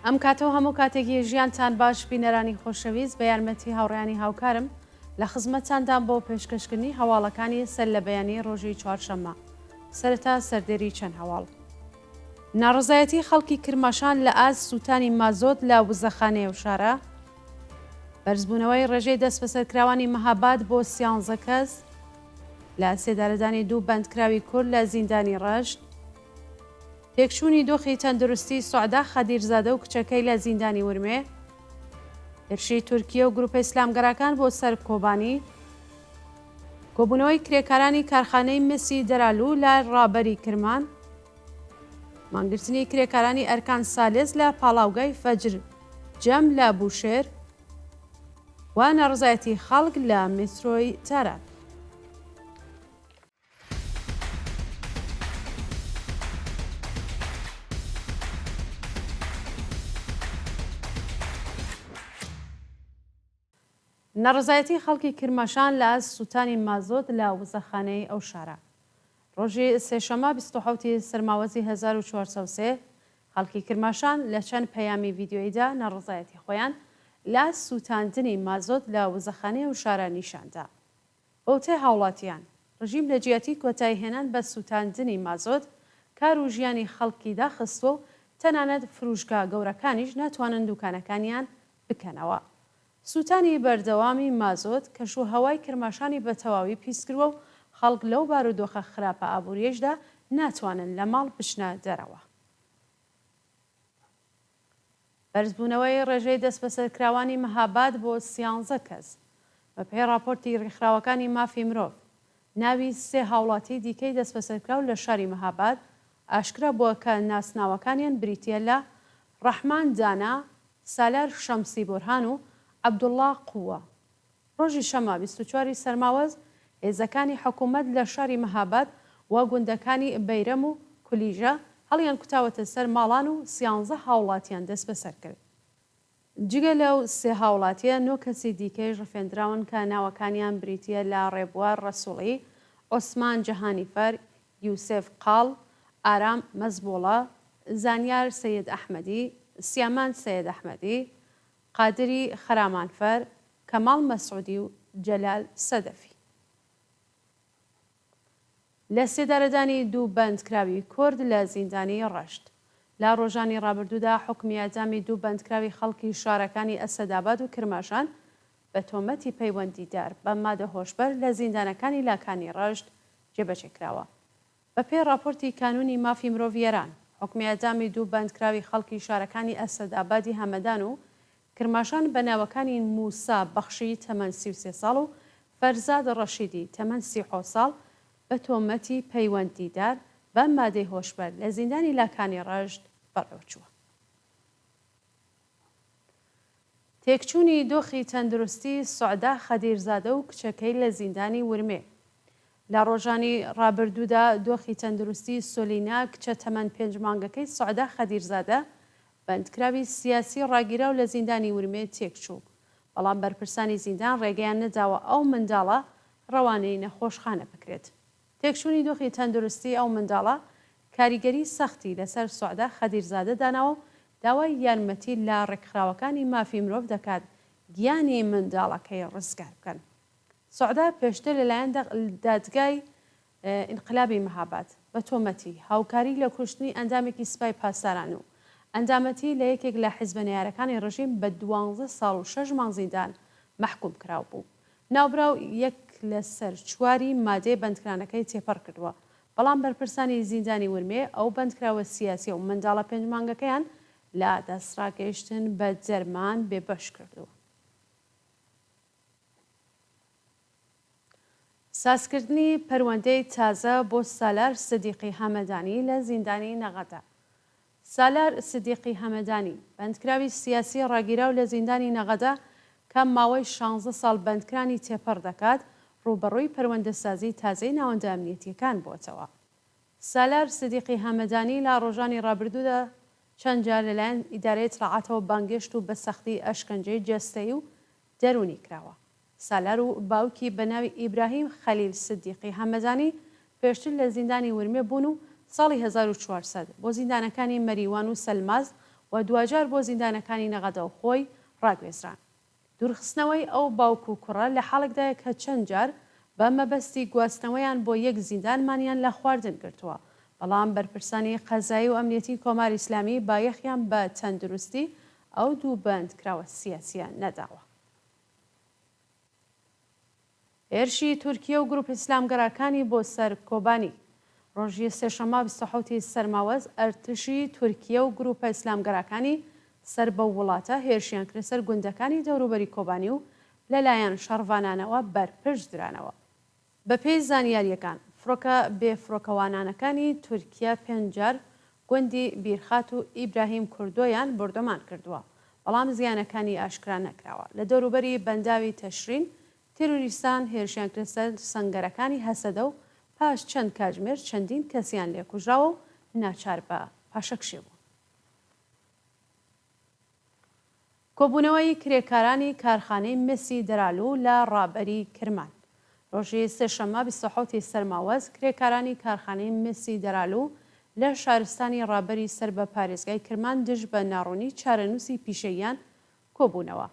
ئەم کاتەوە هەموو کاتێکی ژیانتان باش بینەرانی خۆشەویست بە یارمەتی هاوڕێیانی هاوکارم لە خزمەتتاندان بۆ پێشکەشکردنی هەواڵەکانی سەر لە بەیانی ڕۆژی چوارشەممە. سەرەتا سەردێری چەند هەواڵ. ناڕزایەتی خەڵکی کرماشان لە ئاز سووتانی مازۆت لە وزەخانەیە و شارە. بەرزبوونەوەی ڕێژەی دەست بەسەرکراوانی مەهاباد بۆ 13 کەس لە سێدارەدانی 2 بەندکراوی کورد لە زیندانی ڕەشت. تێکچوونی دۆخی تەندروستی سوعدا خەدیرزادە و کچەکەی لە زیندانی ورمێ. هێرشی تورکیە و گروپە ئیسلامگەرەکان بۆ سەر کۆبانی. کۆبوونەوەی کرێکارانی کارخانەی مسی دەرالوو لە ڕابەری کرمان. مانگرتنی کرێکارانی ئەرکان سالێز لە پاڵاوگای فەجر جەم لە بوشێر و ناڕزایەتی خەڵک لە میترۆی تاران. نەڕزایەتی خەڵکی کرماشان لە ئاز سووتانی مازۆت لە وزەخانەی ئەو شارە. ڕۆژی سێشەمە 27 سەرماوەزی 1403 خەڵکی کرماشان لە چەند پەیامی ڤیدیۆیدا نەڕزایەتی خۆیان لە سووتاندنی مازۆت لە وزەخانەی ئەو شارە نیشاندا. بەوتەی هاوڵاتیان ڕژیم لە جیاتی کۆتایی هێنان بە سووتاندنی مازۆت کار و ژیانی خەڵکی داخستووە و تەنانەت فروشگا گەورەکانیش ناتوانن دوکانەکانیان بکەنەوە. سووتانی بەردەوامی مازۆت کەشوهەوای کرماشانی بە تەواوی پیسکردووە و خەڵک لەو بارودۆخە خراپە ئابووریەشدا ناتوانن لە ماڵ بچنە دەرەوە. بەرزبوونەوەی ڕێژەی دەست بەسەرکراوانی مەهاباد بۆ 13 کەس بە پێی راپۆرتی ڕێکخراوەکانی مافی مرۆڤ ناوی 3 هاوڵاتی دیکەی دەست بەسەرکراو لە شاری مەهاباد ئاشکرا بووە کە ناسناوەکانیان بریتیە لە ڕەحمان دانا، سالار شەمسی بورهان و عەبدوڵڵا قووە. ڕۆژی شەمە 24 سەرماوەز هێزەکانی حکوومەت لە شاری مەهاباد و گوندەکانی بەیرەم و کولیژە هەڵیان کوتاوەتە سەر ماڵان و 13 هاوڵاتیان دەست بەسەر کرد. جگە لەو 3 هاوڵاتیە 9 کەسی دیکەی ڕفێنراون کە ناوەکانیان بریتیە لە ڕێبوار ڕەسوڵی، عوسمان جەهانیفەر، یوسف قاڵ، ئارام مەزبوڵە، زانیار سەید ئەحمەدی، سیامان سەید ئەحمەدی، قادری خەرامانفەر، کەماڵ مەسعودی و جەلال سەدەفی. لە سێدارەدانی 2 بەندکراوی کورد لە زیندانی ڕەشت لە ڕۆژانی ڕابردوودا حکمی ئەعدامی 2 بەندکراوی خەڵکی شارەکانی ئەسەداباد و کرماشان بە تۆمەتی پەیوەندیدار بە مادە هۆشبەر لە زیندانەکانی لاکانی ڕەشت جێبەجێکراوە. بە پێی راپۆرتی کانونی مافی مرۆڤیەران حکمی ئەعدامی 2 بەندکراوی خەڵکی شارەکانی ئەسەدابادی هەمەدان و کرماشان بە ناوەکانی موسا بەخشی تەمەن 33 ساڵ و فەرزاد ڕەشیدی تەمەن 37 ساڵ بە تۆمەتی پەیوەندیدار بە مادەی هۆشبەر لە زیندانی لاکانی ڕەشت بەڕێوەچووە. تێکچوونی دۆخی تەندروستی سوعدا خەدیرزادە و کچەکەی لە زیندانی ورمێ. لە ڕۆژانی ڕابردوودا دۆخی تەندروستی سۆلینا کچە تەمەن 5 مانگەکەی سوعدا خەدیرزادە بەندکراوی سیاسی ڕاگیرا و لە زیندانی ورمێ تێکچوو. بەڵام بەرپرسانی زیندان ڕێگەیان نەداوە ئەو منداڵە ڕەوانەی نەخۆشخانە بکرێت. تێکچوونی دۆخی تەندروستی ئەو منداڵە کاریگەری سەختی لەسەر سوعدا خەدیرزادە داناوە و داوای یارمەتی لە ڕێکخراوەکانی مافی مرۆڤ دەکات گیانی منداڵەکەی ڕزگار بکەن. سوعدا پێشتر لەلایەن دادگای ئینقلابی مەهاباد بە تۆمەتی هاوکاری لە کوشتنی ئەندامێکی سوپای پاسداران و ئەندامەتی لە یەکێک لە حیزبە نەیارەکانی ڕژیم بە 12 ساڵ و 6 مانگ زیندان مەحکوم کراو بوو. ناوبراو 1 لەسەر 4 مادەی بەندکرانەکەی تێپەڕ کردووە. بەڵام بەرپرسانی زیندانی ورمێ ئەو بەندکراوە سیاسی و منداڵە 5 مانگەکەیان لە دەستڕاگەیشتن بە جەرمان بێبەش کردووە. سازکردنی پەروەندەی تازە بۆ سالار سدیقی هەمەدانی لە زیندانی نەغەدا. سالار سدیقی هەمەدانی بەندکراوی سیاسی ڕاگیرا و لە زیندانی نەغەدا کە ماوەی 16 ساڵ بەندکرانی تێپەڕ دەکات ڕوبەڕووی پەروەندەسازی تازەی ناوەندە ئەمنیەتیەکان بۆتەوە. سالار سدیقی هەمەدانی لە ڕۆژانی ڕابردوودا چەند جار لەلایەن ئیدارەی اطلاعاتەوە بانگێشت و بە سەختی ئەشکەنجەی جەستەیی و دەرونی کراوە. سالار و باوکی بە ناوی ئیبراهیم خەلیل سدیقی هەمەدانی پێشتر لە زیندانی ورمێ بوون و ساڵی 1400 بۆ زیندانەکانی مەریوان و سەلماز و و دوجار بۆ زیندانەکانی نەغەدە و خۆی ڕاگوێزران. دوورخستنەوەی ئەو باوکو و کوڕە لە حاڵێکدایە کە چەند جار بە مەبەستی گواستنەوەیان بۆ یەک زیندانمانیان لە خواردن گرتووە، بەڵام بەرپرسانی قەزایی و ئەمنیەتی کۆماری ئیسلامی بایەخیان بە تەندروستی ئەو دوو بەندکراوە سیاسیە نەداوە. هێرشی تورکیە و گروپ ئیسلامگەڕەکانی بۆ سەر کۆبانی. ڕۆژی سێشەمە 27 سەرماوەز ئەرتشی تورکیە و گروپە ئیسلامگەڕەکانی سەر بە وڵاتە هێرشیان کرد سەر گوندەکانی دەوروبەری کۆبانی و لەلایەن شەڕڤانانەوە بەرپرس درانەوە. بەپێی زانیاریەکان فڕۆکە بێفڕۆکەوانانەکانی تورکیا 5 جار گوندی بیرخات و ئیبراهیم کوردۆیان بردۆمان کردووە، بەڵام زیانەکانی ئاشکرا نەکراوە. لە دەوروبەری بەنداوی تەشرین تیرۆریستان هێرشیان کرد سەر سەنگەرەکانی هەسەدە و پاش چەند کاتژمێر چەندین کەسیان لێکوژراوە و ناچار بە پاشەکشێ بوو. کۆبوونەوەی کرێکارانی کارخانەی مسی دەرالوو لە ڕابەری کرمان. ڕۆژی سێشەمە 27 سەرماوەز کرێکارانی کارخانەی مسی دەرالوو لە شارستانی ڕابەری سەر بە پارێزگای کرمان دژ بە ناڕوونی چارەنووسی پیشەییان کۆبوونەوە.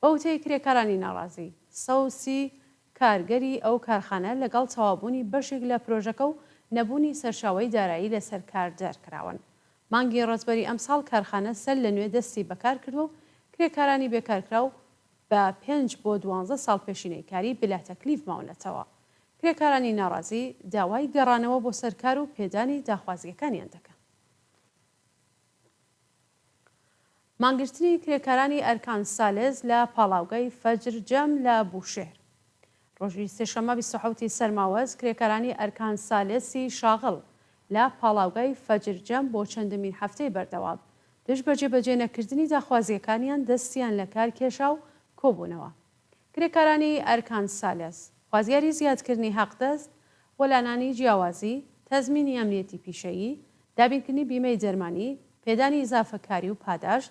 بەوتەی کرێکارانی ناڕازی سەوسی کارگەری ئەو کارخانە لەگەڵ تەوابوونی بەشێک لە پرۆژەکە و نەبوونی سەرچاوەی دارایی لەسەر کار دەرکراون. مانگی ڕەزبەری ئەمساڵ کارخانە سەر لە نوێ دەستی بەکار کردو و کرێکارانی بێکارکراو بە 5 بۆ 12 ساڵ پێشینەی کاری بلا تەکلیف ماونەتەوە. کرێکارانی ناڕازی داوای گەڕانەوە بۆ سەرکار و پێدانی داخوازیەکانیان دەکەن. مانگرتنی کرێکارانی ئەرکان سالێز لە پاڵاوگای فەجر جەم لە بوشێر. ڕۆژی سێشەمە 27 سەرماوەز کرێکارانی ئەرکان سالێسی شاغڵ لە پاڵاوگای فەجر جەم بۆ چەندەمین هەفتەی بەردەوام دژ بە جێبەجێ نەکردنی داخوازیەکانیان دەستیان لە کار کێشا و کۆبوونەوە. کرێکارانی ئەرکان سالێز خوازیاری زیادکردنی حەقدەست، وەلانانی جیاوازی، تەزمینی ئەمنیەتی پیشەیی، دابینکردنی بیمەی جەرمانی، پێدانی ئیزافەکاری و پاداش،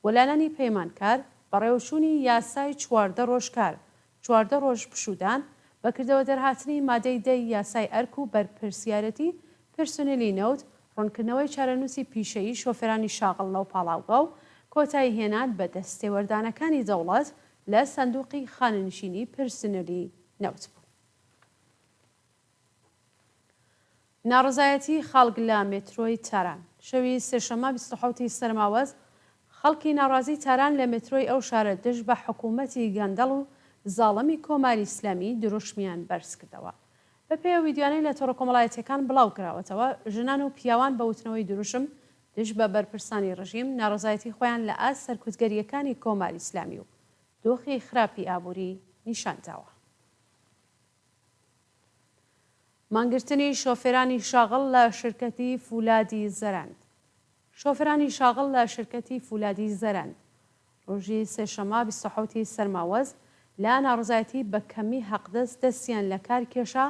وەلانانی پەیمانکار، بەڕێوەچوونی یاسای 14 ڕۆژکار، 14 ڕۆژ پشودان، بەکردەوە دەرهاتنی مادەی 10 یاسای ئەرک و بەرپرسیارەتی پرسنلی نەوت، ڕوونکردنەوەی چارەنووسی پیشەیی شۆفێرانی شاغڵ لەو پاڵاوگا و کۆتایی هێنان بە دەستێوەردانەکانی دەوڵەت لە سندوقی خانەنشینی پرسنلی نەوت بوو. ناڕزایەتی خەڵک لە مێترۆی تاران. شەوی سێشەمە 27 سەرماوەز خەڵکی ناڕازی تاران لە مێترۆی ئەو شارە دژ بە حکوومەتی گەندەڵ و زاڵەمی کۆماری ئیسلامی دروشمیان بەرز کردەوە. بە پێی ویدیوانەی لە تۆڕە کۆمەڵایەتیەکان بڵاو کراوەتەوە، ژنان و پیاوان بە وتنەوەی دروشم دژ بە بەرپرسانی ڕژیم ناڕزایەتی خۆیان لە ئاست سەرکوتگەریەکانی کۆماری ئیسلامی و دۆخی خراپی ئابووری نیشانداوە. مانگرتنی شۆفێرانی شاغڵ لە شرکەتی فولادی زەرەند. شۆفێرانی شاغڵ لە شرکەتی فولادی زەرەند ڕۆژی سێشەمە 27 سەرماوەز لە ناڕزایەتی بە کەمی حەقدەست دەستیان لە کار کێشا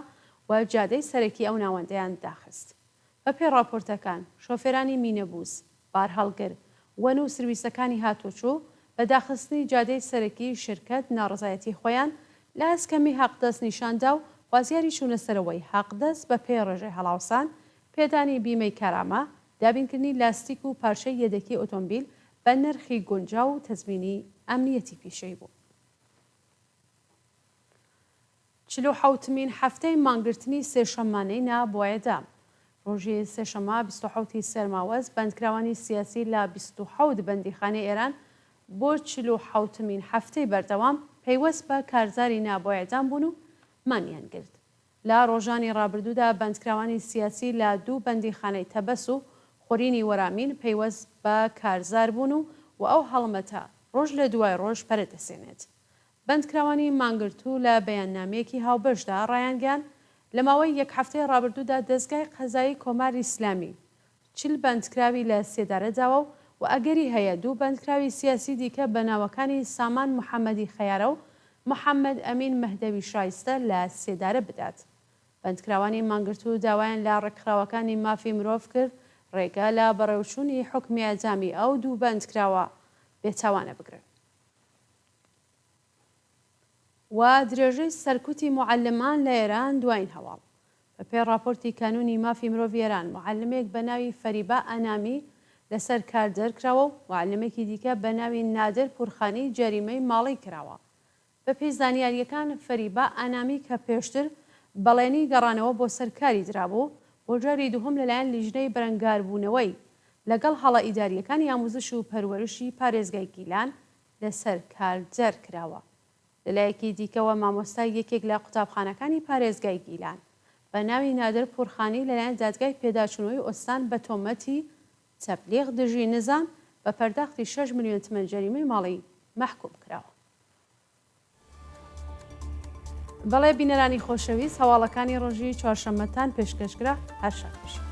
و جادەی سەرەکی ئەو ناوەندەیان داخست. بە پێی راپۆرتەکان شۆفێرانی مینەبوس، بارهەڵگر، وەن و سرویسەکانی هاتوچوو بە داخستنی جادەی سەرەکی شرکەت ناڕزایەتی خۆیان لە ئەسکەمی حەقدەست نیشاندا و خوازیاری چوونەسەرەوەی حەقدەست بە پێی ڕێژەی هەڵاوسان، پێدانی بیمەی کارامە، دابینکردنی لاستیک و پارچەی یەدەکی ئۆتۆمبیل بە نرخی گونجاو و تەزمینی ئەمنیەتی پیشەی بوو. 47مین هەفتەی مانگرتنی سێشەمانەی نابۆیەدام. ڕۆژی سێشەمە 27 سەرماوەز بەندکراوانی سیاسی لە 27 بەندیخانەی ئێران بۆ 47مین هەفتەی بەردەوام پەیوەست بە کارزاری نابۆیەدام بوون و مانیان گرت. لە ڕۆژانی ڕابردوودا بەندکراوانی سیاسی لە 2 بەندیخانەی تەبەس و خۆرینی وەرامین پەیوەست بە کارزار بوون و ئەو هەڵمەتە ڕۆژ لە دوای ڕۆژ پەرەدەسێنێت. بەندکراوانی مانگرتوو لە بەیاننامەیەکی هاوبەشدا ڕایانگەیاند لە ماوەی یەک هەفتەی ڕابردوودا دەستگای قەزایی کۆماری ئیسلامی 40 بەندکراوی لە سێدارە داوە و ئەگەری هەیە 2 بەندکراوی سیاسی دیکە بە ناوەکانی سامان محەممەدی خەیارە و محەممەد ئەمین مەهدەوی شایستە لە سێدارە بدات. بەندکراوانی مانگرتوو داوایان لە ڕێکخراوەکانی مافی مرۆڤ کرد ڕێگە لە بەڕێوچوونی حکمی ئەنجامی ئەو 2 بەندکراوە بێتاوانە بگرن. و درێژەی سەرکوتی معلمان لە ئێران دوایین هەواڵ. بە پێی راپۆرتی کانونی مافی مرۆڤ ئێران، معلمێک بە ناوی فەریبا ئەنامی لەسەر کار دەرکراوە و معلمێکی دیکە بە ناوی نادر پورخانی جەریمەی ماڵی کراوە. بە پێی زانیاریەکان فەریبا ئانامی کە پێشتر بەڵێنی گەڕانەوە بۆ سەرکاری درابوو بۆ جاری دووهەم لەلایەن لیژنەی بەرەنگاربوونەوەی لەگەڵ هەڵە ئیداریەکانی ئاموزش و پەروەرشی پارێزگای گیلان لەسەر کار جەرکراوە. لەلایەکی دیکەوە مامۆستای یەکێک لە قوتابخانەکانی پارێزگای گیلان بە ناوی نادر پورخانی لەلایەن دادگای پێداچوونەوەی ئۆستان بە تۆمەتی تەبلیغ دژی نزام بە پەرداختی 6 ملیۆن تمەن جەریمەی ماڵی مەحکوم کراوە. بەڵێ بینەرانی خۆشەویست، هەواڵەکانی ڕۆژی چوارشەممەتان پێشکەشکرا هەر شاد بشن.